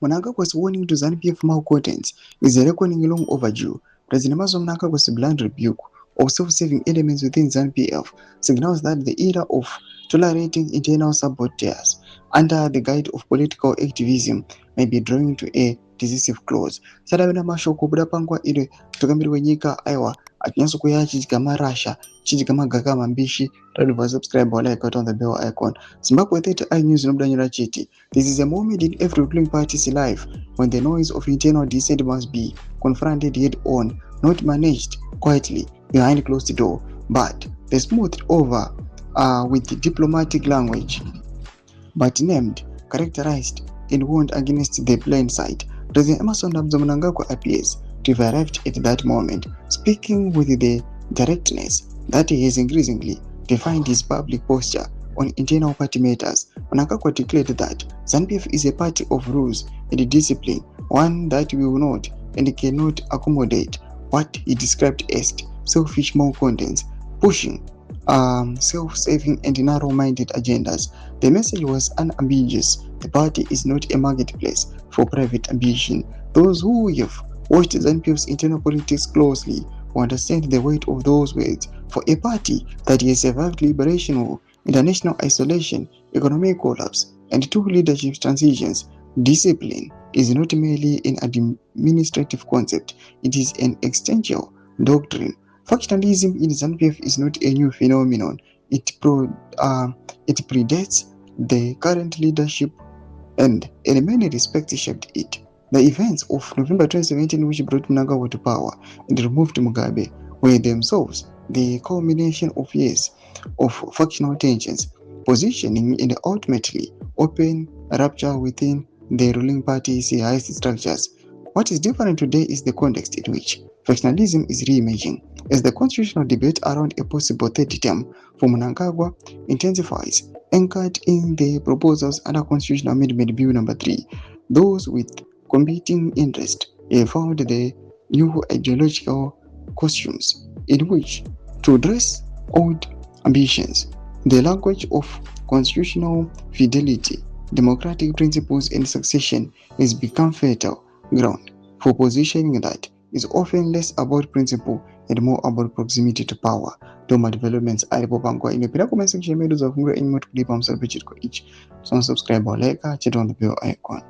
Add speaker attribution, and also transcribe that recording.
Speaker 1: Mnangagwa's warning to ZANU-PF Malcontents is a reckoning long overdue. President Mnangagwa's blunt rebuke of self-serving elements within ZANU-PF signals that the era of tolerating internal saboteurs under the guise of political activism may be drawing to a decisive close. Sadabena mashoko buda pangwa ile tukambiri nyika aiwa atinyaso kuyachi chikama Russia chichikama gakama mbishi taliva subscribe wala ikata on the bell icon. Zimbabwe 30 news nobdanyura chiti. This is a moment in every ruling party's life when the noise of internal dissent must be confronted head on, not managed quietly behind closed door, but they smoothed over with diplomatic language, but named, characterized, and warned against the plain sight. President Emmerson Mnangagwa appears to have arrived at that moment, speaking with the directness that he has increasingly defined his public posture on internal party matters. Mnangagwa declared that ZANU-PF is a party of rules and discipline, one that will not and cannot accommodate what he described as selfish malcontents, pushing self-serving and narrow-minded agendas. The message was unambiguous. The party is not a marketplace for private ambition. Those who have watched ZANU-PF's internal politics closely will understand the weight of those words. For a party that has survived liberation war, international isolation, economic collapse, and 2 leadership transitions, discipline is not merely an administrative concept, it is an existential doctrine. Factionalism in ZANU-PF is not a new phenomenon. It predates the current leadership and in many respects shaped it. The events of November 2017, which brought Mnangagwa to power and removed Mugabe, were themselves the culmination of years of factional tensions, positioning and ultimately open rupture within the ruling party's highest structures. What is different today is the context in which factionalism is re-emerging, as the constitutional debate around a possible third term for Mnangagwa intensifies, anchored in the proposals under Constitutional Amendment Bill No. 3. Those with competing interests have found the new ideological costumes in which to address old ambitions. The language of constitutional fidelity, democratic principles, and succession has become fertile ground for positioning that is often less about principle and more about proximity to power. Toma developments alipo pangwa imependa comment section medu za kungura any more to clip on each. So subscribe or like, check on the bell icon.